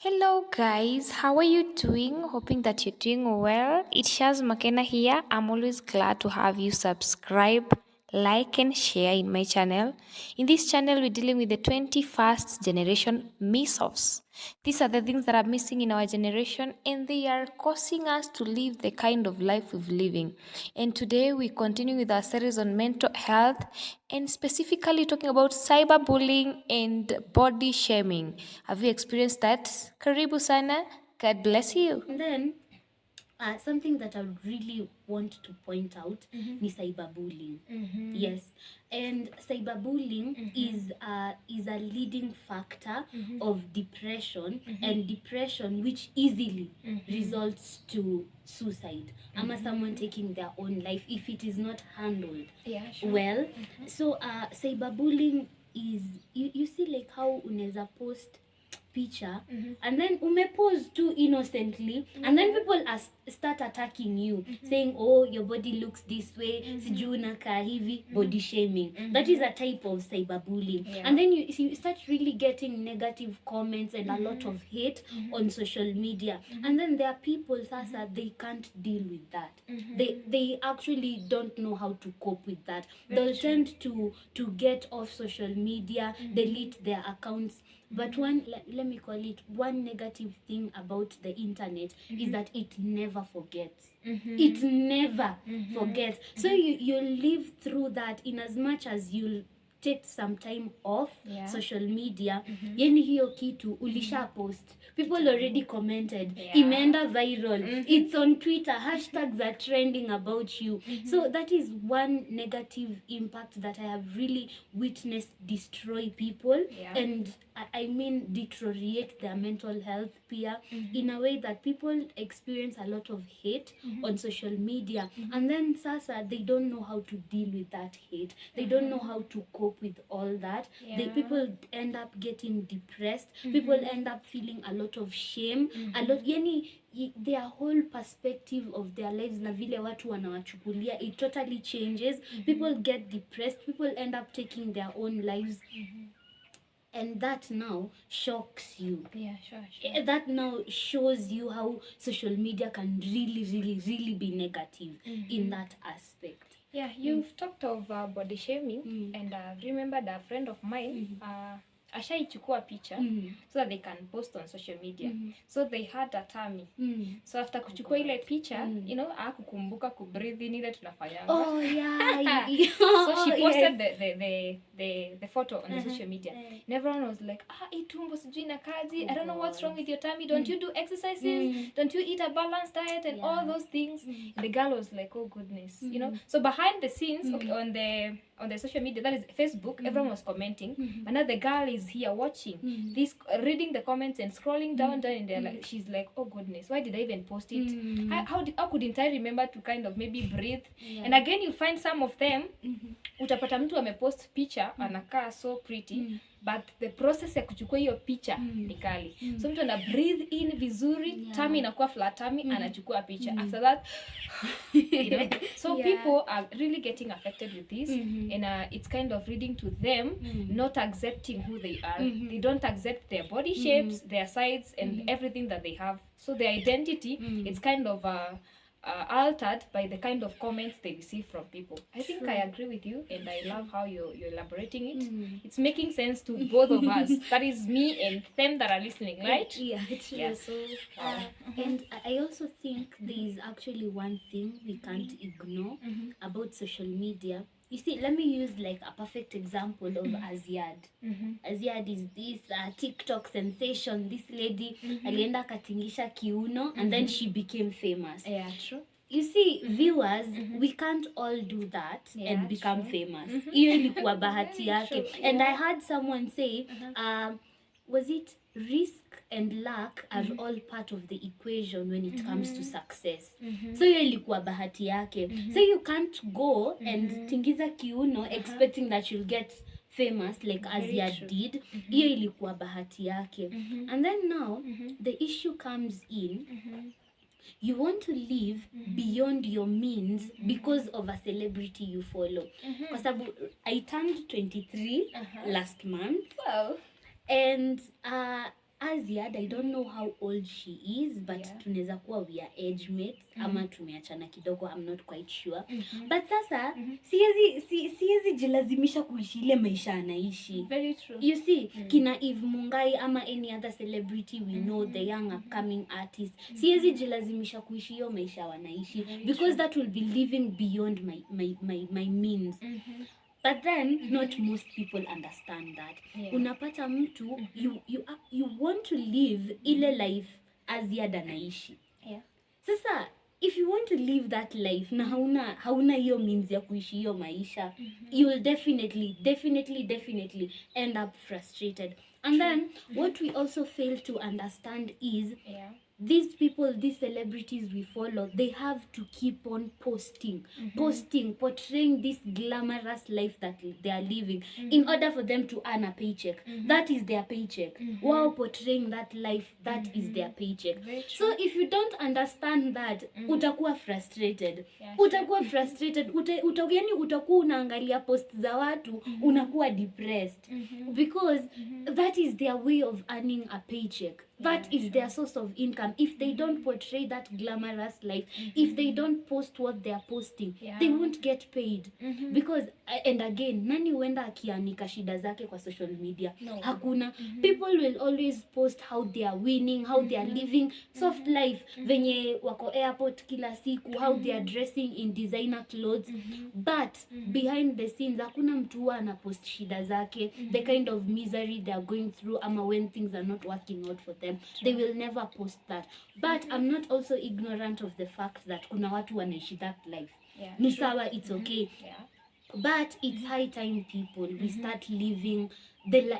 Hello guys, how are you doing? Hoping that you're doing well. It's Shaz McKenna here. I'm always glad to have you subscribe, like and share in my channel. In this channel, we're dealing with the 21st generation miss-offs. These are the things that are missing in our generation and they are causing us to live the kind of life we're living. And today we continue with our series on mental health and specifically talking about cyberbullying and body shaming. Have you experienced that? Karibu sana. God bless you. And then something that I would really want to point out is cyberbullying. Yes, and cyberbullying is a leading factor of depression, and depression which easily results to suicide. Ama someone taking their own life if it is not handled well. So cyberbullying is you see like how unaweza post picture and then umepose too innocently and then people start attacking you saying, oh, your body looks this way, sijui unakaa hivi, body shaming. That is a type of cyberbullying. And then you start really getting negative comments and a lot of hate on social media. And then there are people sasa they can't deal with that. They actually don't know how to cope with that. They'll tend to get off social media, delete their accounts. But let me call it, one negative thing about the internet is that it never forgets. It never forgets. So you live through that in as much as you'll take some time off social media. Yani hiyo kitu ulisha post, people already commented, imeenda viral, it's on Twitter, hashtags are trending about you. So that is one negative impact that I have really witnessed destroy people and I mean deteriorate their mental health pia in a way that people experience a lot of hate on social media and then sasa they don't know how to deal with that hate. They don't know how to cope with all that. People end up getting depressed. People end up feeling a lot of shame, a lot yani their whole perspective of their lives na vile watu wanawachukulia, it totally changes. People get depressed, people end up taking their own lives. And that now shocks you. Sure. That now shows you how social media can really be negative in that aspect. Yeah, you've talked of body shaming and remembered a friend of mine ashaichukua picha so that they can post on social media. So they had a tummy. So after kuchukua ile picha, you know, hakukumbuka kubreathe in ile tunafanyanga. Oh yeah. So she posted the photo on the social media. And everyone was like, itumbo sijui na kazi. I don't know what's wrong with your tummy. Don't you do exercises? Don't you eat a balanced diet and all those things? And the girl was like, oh goodness, you know. So behind the scenes, okay, on the social media, that is Facebook, everyone was commenting. And now the girl is here watching this, reading the comments and scrolling down and they're like, she's like, oh goodness, why did I even post it? How couldn't I remember to kind of maybe breathe? And again, you'll find some of them, utapata mtu amepost picture, anakaa so pretty, but the process ya kuchukua hiyo picha ni kali. So mtu ana breathe in vizuri, tummy inakuwa flat tummy, anachukua picha. After that, you know, so people are really getting affected with this and it's kind of leading to them not accepting who they are. They don't accept their body shapes, their sides and everything that they have. So their identity is kind of altered by the kind of comments they receive from people. I think I agree with you and I love how you're elaborating it. It's making sense to both of us. That is me and them that are listening, right? Yeah, it's true. So, and I also think there is actually one thing we can't ignore about social media. You see, let me use like a perfect example of Aziad. Aziad is this TikTok sensation. This lady alienda katingisha kiuno and then she became famous. Yeah, true. You see, viewers, we can't all do that and become famous. Hiyo ilikuwa bahati yake. And I heard someone say, was it risk and luck are all part of the equation when it comes to success. So hiyo ilikuwa bahati yake. So you can't go and tingiza kiuno expecting that you'll get famous like Aziad did. Hiyo ilikuwa bahati yake. And then now the issue comes in. You want to live beyond your means because of a celebrity you follow. Kwa sababu I turned 23 last month. Wow. And Aziad, I don't know how old she is, but tunaweza kuwa we are age mates ama tumeachana kidogo, I'm not quite sure. But sasa siwezi jilazimisha kuishi ile maisha anaishi. Very true. You see, kina Eve Mungai ama any other celebrity we know, the young upcoming artist, siwezi jilazimisha kuishi hiyo maisha wanaishi, because that will be living beyond my means. But then not most people understand that. Unapata mtu you want to live ile life Aziad anaishi. Sasa if you want to live that life na hauna hiyo means ya kuishi hiyo maisha, you will definitely end up frustrated. And then what we also fail to understand is these people, these celebrities we follow, they have to keep on posting, portraying this glamorous life that they are living in order for them to earn a paycheck. That is their paycheck. While portraying that life, that is their paycheck. So if you don't understand that, utakuwa frustrated. Utakuwa frustrated. Yani utakuwa unaangalia post za watu, unakuwa depressed. Because that is their way of earning a paycheck. That is their source of income. If they don't portray that glamorous life, if they don't post what they are posting, they won't get paid. Because, and again, nani huenda akianika shida zake kwa social media? No. Hakuna. People will always post how they are winning, how they are living soft life, venye wako airport kila siku, how they are dressing in designer clothes. But behind the scenes, hakuna mtu huwa anapost shida zake, the kind of misery they are going through, ama when things are not working out for them. They will never post that. But I'm not also ignorant of the fact that kuna watu wanaishi that life. Ni sawa, it's okay. But it's high time, people, we start living the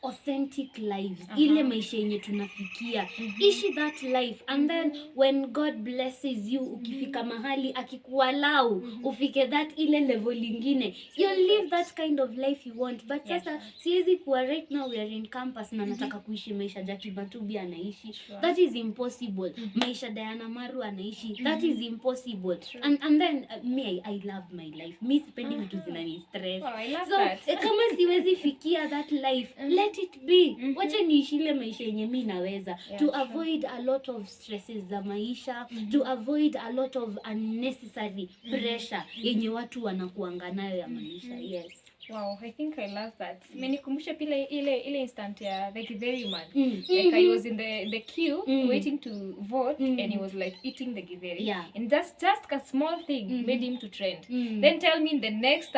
authentic lives. Ile maisha yenye tunafikia. Ishi that life. And then when God blesses you, ukifika mahali akikualau, ufike that ile level ingine, you'll live that kind of life you want. But sasa siwezi kuwa right now we are in campus na nataka kuishi maisha Jackie Batubi anaishi. That is impossible. Maisha Diana Maru anaishi. That is impossible. And then me, I love my life. Me sipendi vitu zinani stress. Wow, I love so that. Kama siwezi fikia that life, let it be. Wacha niishi ile maisha yenye mimi naweza. To avoid a lot of stresses za maisha, to avoid a lot of unnecessary pressure yenye watu wanakuanga nayo ya maisha. Yes. Wow, I think I love that. Menikumbusha pile ile instant ya the githeri man. Like I was in the queue waiting to vote and he was like eating the githeri. And just a small thing made him to trend. Then tell me in the next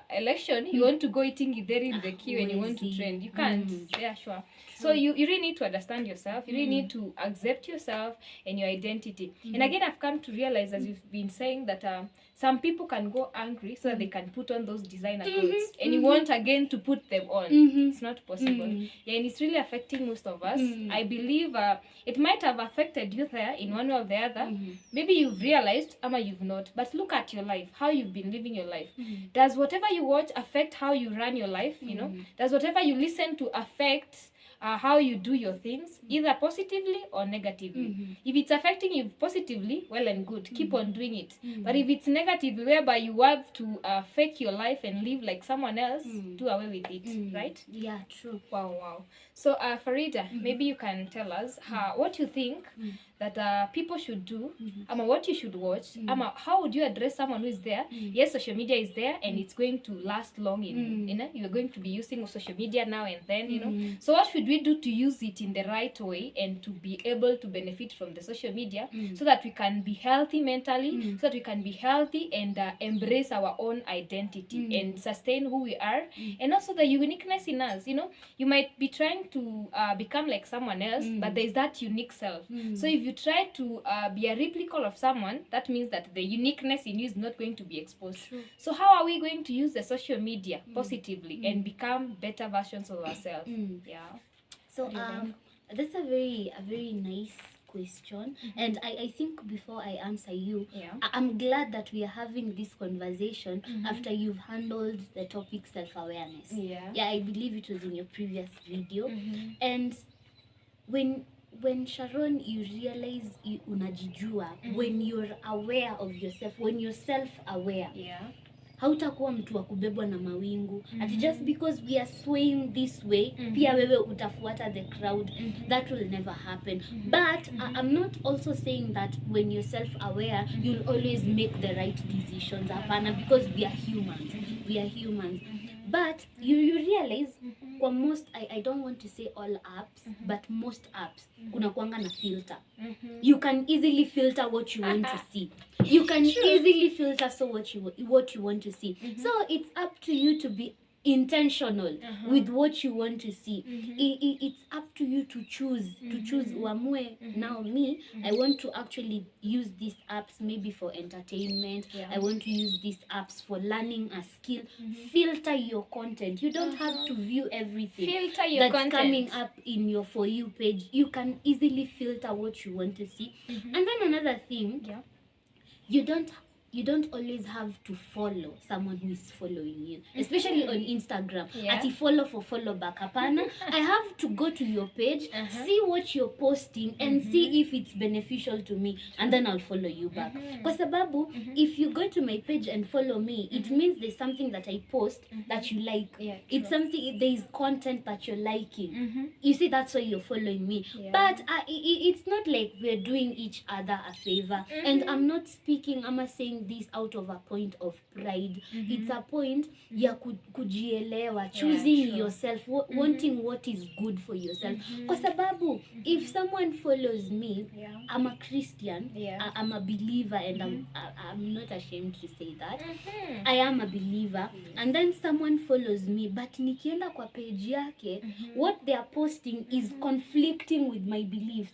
election you want to go eating githeri in the queue and you want to trend. You can't. Yeah, sure. So you really need to understand yourself. You really need to accept yourself and your identity. And again, I've come to realize, as you've been saying, that some people can go angry so that they can put on those designer clothes. And you want again to put them on. It's not possible. Yeah, and it's really affecting most of us. I believe it might have affected you there in one way or the other. Maybe you've realized, ama you've not. But look at your life, how you've been living your life. Does whatever you watch affect how you run your life? You know, does whatever you listen to affect how you do your things, either positively or negatively? If it's affecting you positively, well and good, keep on doing it. But if it's negative, whereby you have to fake your life and live like someone else, do away with it, right? Yeah, true. Wow. So Farida, maybe you can tell us what you think that people should do, ama what you should watch, ama how would you address someone who is there? Yes, social media is there and it's going to last long. You know, you're going to be using social media now and then, you know. So what should we do to use it in the right way and to be able to benefit from the social media so that we can be healthy mentally, so that we can be healthy and embrace our own identity and sustain who we are, and also the uniqueness in us. You know, you might be trying to become like someone else, but there's that unique self. So if you try to be a replica of someone, that means that the uniqueness in you is not going to be exposed. So how are we going to use the social media positively and become better versions of ourselves? So that's a very nice question. And I think before I answer you, I'm glad that we are having this conversation after you've handled the topic self-awareness. I believe it was in your previous video. And when Sharon, you realize unajijua, when you're aware of yourself, when you're self-aware, hautakuwa mtu wa kubebwa na mawingu. Ati just because we are swaying this way, pia wewe utafuata the crowd. That will never happen. But I'm not also saying that when you're self-aware, you'll always make the right decisions. Hapana, because we are humans. We are humans. But you realize, kwa most, I don't want to say all apps, but most apps, kuna kuanga na filter. You can easily filter what you want to see. You can easily filter what you want to see. So it's up to you to be intentional with what you want to see. It's up to you to choose. Uamue, now me, I want to actually use these apps maybe for entertainment. I want to use these apps for learning a skill. Filter your content. You don't have to view everything Filter your that's content. coming up in your For You page. You can easily filter what you want to see. And then another thing, you don't always have to follow someone who is following you, especially on Instagram. Ati follow for follow back. Hapana. I have to go to your page, see what you're posting, and see if it's beneficial to me, and then I'll follow you back. Kwa sababu, if you go to my page and follow me, it means there's something that I post that you like. It's something, there is content that you're liking. You see, that's why you're following me. But it's not like we're doing each other a favor. And I'm not speaking, I'm saying this out of a point of pride. It's a point ya kujielewa, choosing yourself, wanting what is good for yourself. Kwa sababu, if someone follows me, I'm a Christian, I'm a believer, and I'm not ashamed to say that. I am a believer, and then someone follows me, but nikienda kwa page yake, what they are posting is conflicting with my beliefs.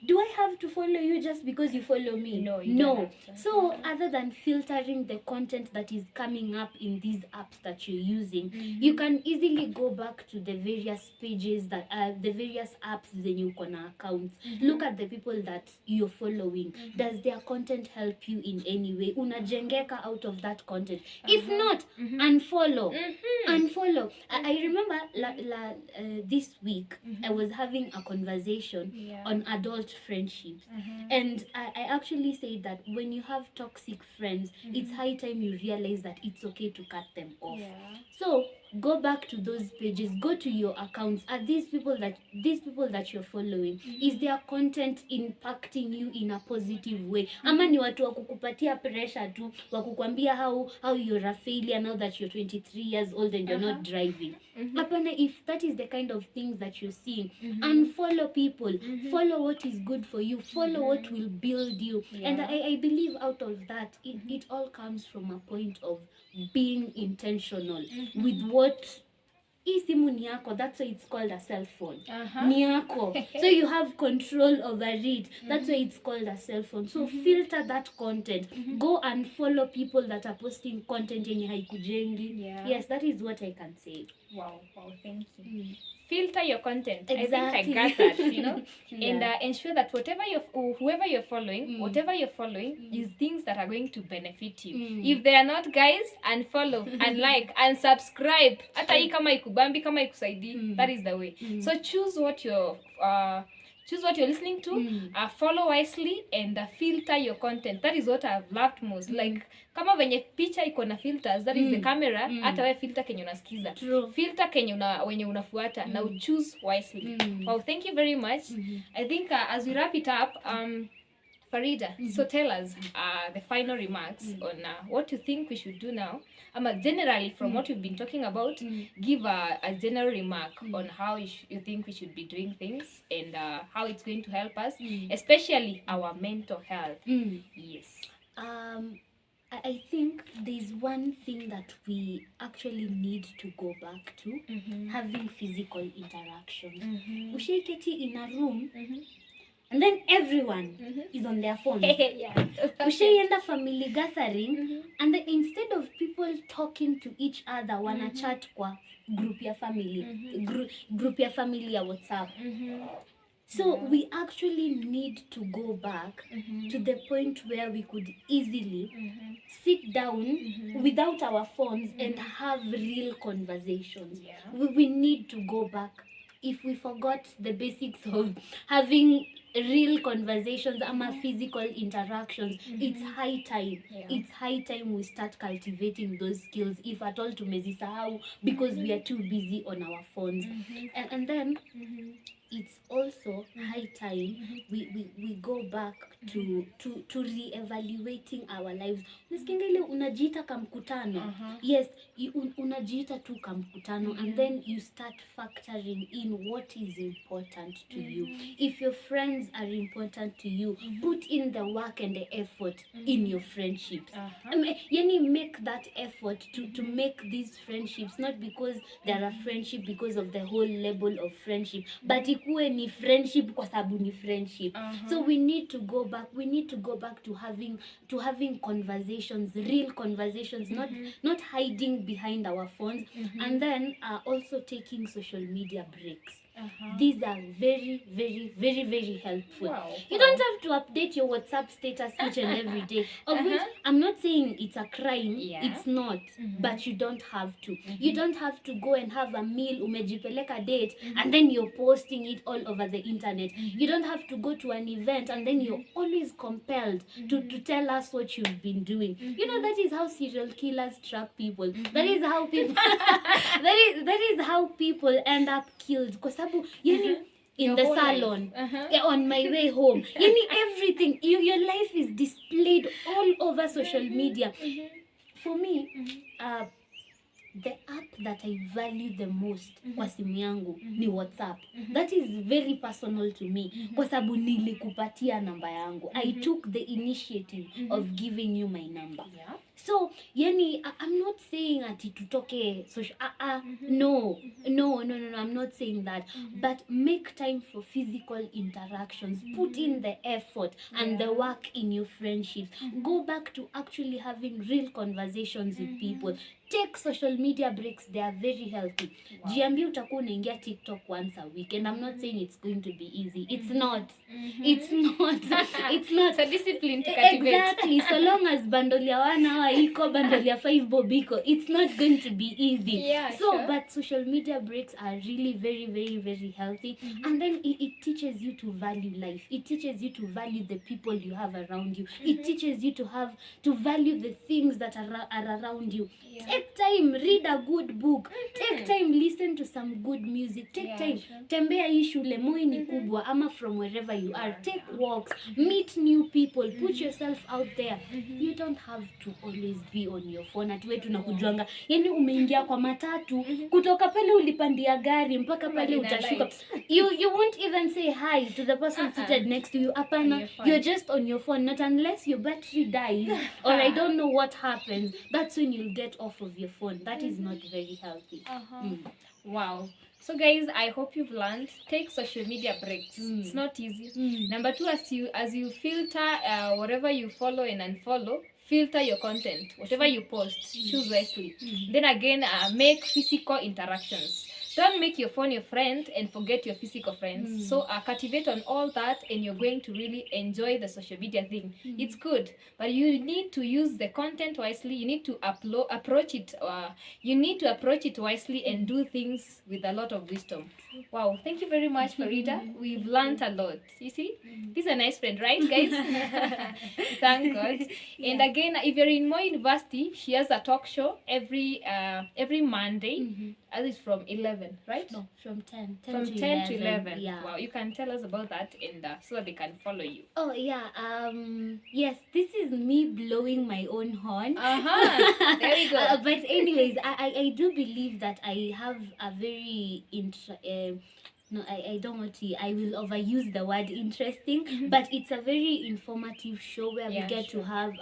Do I have to follow you just because you follow me? No, you don't have to. So other than filtering the content that is coming up in these apps that you're using, you can easily go back to the various pages that the various apps then you can accounts. Look at the people that you're following. Does their content help you in any way? Unajengeka out of that content. If not, unfollow. Unfollow. I remember this week I was having a conversation on adult friendships, and I actually said that when you have toxic friends, it's high time you realize that it's okay to cut them off. So go back to those pages, go to your accounts. Are these people that you're following, is their content impacting you in a positive way? Ama ni watu wa kukupatia pressure tu, wa kukwambia how you're a failure now that you're 23 years old and you're not driving? Hapana, if that is the kind of things that you're seeing, unfollow people. Follow what is good for you. Follow what will build you. And I believe out of that, it all comes from a point of being intentional with what simu ni yako. That's why it's called a cell phone. Ni yako. So you have control over it. That's why it's called a cell phone. So filter that content. Go and follow people that are posting content yenye haikujengi. Yes, that is what I can say. Wow, thank you. Filter your content. Exactly. I think I got that, you know. And ensure that whoever you're following, whatever you're following, is things that are going to benefit you. If they are not, guys, unfollow, unlike, unsubscribe. Hata hii kama ikubambi, kama ikusaidi, that is the way. So choose what you're listening to, follow wisely, and filter your content. That is what I've loved most. Like, kama venye picha iko na filters, that is the camera, hata we filter kenye unasikiza. Filter kenye wenye unafuata, now choose wisely. Wow, thank you very much. I think as we wrap it up, Farida, so tell us the final remarks on what you think we should do now. Generally, from what we've been talking about, give a general remark on how you think we should be doing things, and how it's going to help us, especially our mental health. Yes. I think there's one thing that we actually need to go back to, having physical interaction. Ushaiketi in a room, and then everyone is on their phone. Ushaienda family gathering, and then instead of people talking to each other, wana chat kwa group ya family, group ya family ya WhatsApp. So we actually need to go back to the point where we could easily sit down without our phones and have real conversations. We need to go back. If we forgot the basics of having real conversations ama physical interactions. It's high time. It's high time we start cultivating those skills, if at all tumezisahau because we are too busy on our phones. And then it's also high time we go back to re-evaluating our lives. Nasikia ile unajiita kamkutano. Yes, unajiita tu kamkutano, and then you start factoring in what is important to you. If your friends are important to you, put in the work and the effort in your friendships. Yani make that effort to make these friendships, not because they are a friendship because of the whole label of friendship, but ikuwe ni friendship kwa sababu ni friendship. So we need to go back to having conversations, real conversations, not hiding behind our phones. And then also taking social media breaks. These are very, very, very, very helpful. You don't have to update your WhatsApp status each and every day. Of which I'm not saying it's a crime. It's not. But you don't have to. You don't have to go and have a meal, umejipeleka date, and then you're posting it all over the internet. You don't have to go to an event and then you're always compelled to tell us what you've been doing. You know, that is how serial killers track people. That is how people that is how people end up killed. Kwa sababu yani in the salon, on my way home, yani everything, your life is displayed all over social media. For me, the app that I value the most kwa simu yangu ni WhatsApp. That is very personal to me kwa sababu nilikupatia namba yangu. I took the initiative of giving you my number. So, yani, I'm not saying ati tutoke social, no, I'm not saying that. But make time for physical interactions. Put in the effort and the work in your friendships. Go back to actually having real conversations with people. Take social media breaks, they are very healthy. Jiambie utakuwa unaingia TikTok once a week, and I'm not saying it's going to be easy. It's not. It's not. So discipline to cultivate. Exactly. So long as bundle ya 1 hour iko, bundle ya 5 bob iko, it's not going to be easy. But social media breaks are really very, very, very healthy. And then it teaches you to value life. It teaches you to value the people you have around you. It teaches you to value the things that are around you. Take time, read a good book. Take time, listen to some good music. Take time, tembea hii shule, Moi ni kubwa, ama from wherever you are. Take walks, meet new people, put yourself out there. You don't have to always be on your phone. Ati wewe tunakujuanga, yani umeingia kwa matatu, kutoka pale ulipandia gari mpaka pale utashuka. You won't even say hi to the person seated next to you. Apana, you're just on your phone. Not unless your battery dies or I don't know what happens. That's when you'll get off of your phone. That is not very healthy. Wow. So guys, I hope you've learned. Take social media breaks. It's not easy. Number 2, as you filter whatever you follow and unfollow, filter your content. Whatever you post, choose wisely. Then again, make physical interactions. Don't make your phone your friend and forget your physical friends. So cultivate on all that, and you're going to really enjoy the social media thing. It's good, but you need to use the content wisely. You need to approach it. You need to approach it wisely and do things with a lot of wisdom. Wow, thank you very much, Farida. We've learned a lot. You see, this is a nice friend, right, guys? Thank God. And again, if you're in Moi University, she has a talk show every Monday. As is from 11, right? No, from 10. From 10 to 11. Yeah. Wow, you can tell us about that and so that they can follow you. Oh, yeah. Yes, this is me blowing my own horn. There we go. But anyways, I do believe that I have a very I don't want to, I will overuse the word interesting, but it's a very informative show where we get to have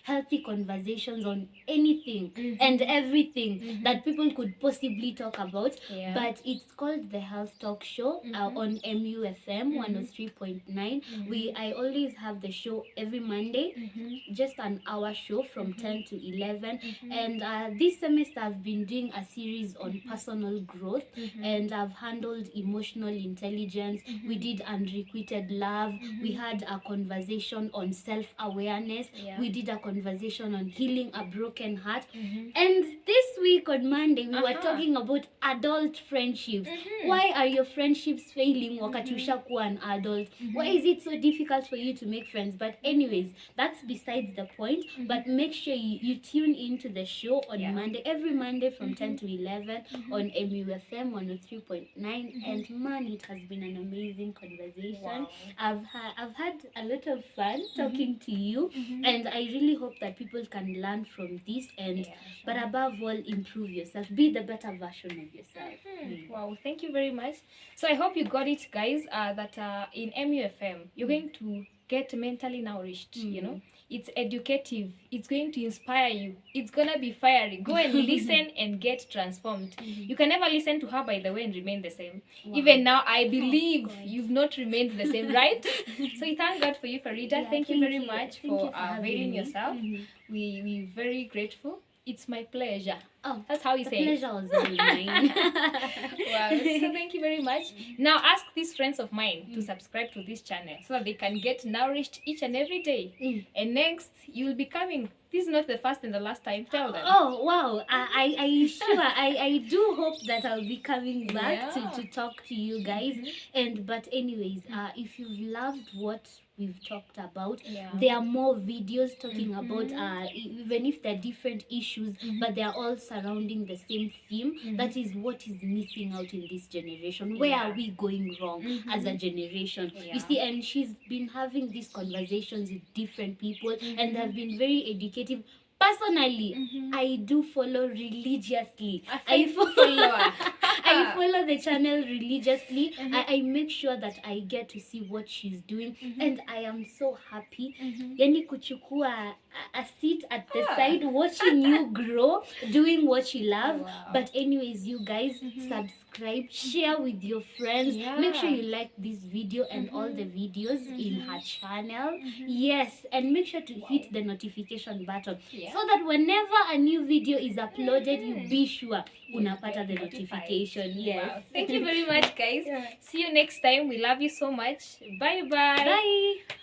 healthy conversations on anything and everything that people could possibly talk about. But it's called the Health Talk Show on MUFM 103.9. I always have the show every Monday, just an hour show from 10 to 11. And this semester I've been doing a series on personal growth, and I've handled emotional emotional intelligence. We did unrequited love. We had a conversation on self-awareness. We did a conversation on healing a broken heart. And this week on Monday, we were talking about adult friendships. Why are your friendships failing wakati ushakuwa an adult? Why is it so difficult for you to make friends? But anyways, that's besides the point. But make sure you tune into the show on Monday, every Monday from 10 to 11 on MUFM 103.9. And man, it has been an amazing conversation. I've had a lot of fun talking to you, and I really hope that people can learn from this, and but above all, improve yourself. Be the better version of yourself. Wow, thank you very much. So I hope you got it, guys, that in MUFM you're going to get mentally nourished. You know, it's educative, it's going to inspire you, it's gonna be fiery. Go and listen and get transformed. You can never listen to her, by the way, and remain the same. Even now, I believe you've not remained the same, right? So we thank God for you, Farida. Thank you very much for availing yourself. We're very grateful. It's my pleasure. Oh, that's how you say it. Pleasure was all mine. Wow. So thank you very much. Now ask these friends of mine to subscribe to this channel so that they can get nourished each and every day. And next, you'll be coming. This is not the first and the last time. Tell them. Oh, wow. I do hope that I'll be coming back to talk to you guys. But anyways, if you've loved what we've talked about, there are more videos talking about even if they're different issues, but they're all surrounding the same theme. That is what is missing out in this generation. Where are we going wrong as a generation? You see, and she's been having these conversations with different people, and they've been very educative. Personally, I do follow religiously. I follow the channel religiously. I make sure that I get to see what she's doing, and I am so happy. Yani kuchukua a seat at the side, watching you grow, doing what you love. But anyways, you guys, subscribe, share with your friends. Make sure you like this video and all the videos in her channel. Yes, and make sure to hit the notification button so that whenever a new video is uploaded, you be sure unapata the notification. Yes. Wow. Thank you very much, guys. See you next time. We love you so much. Bye-bye. Bye.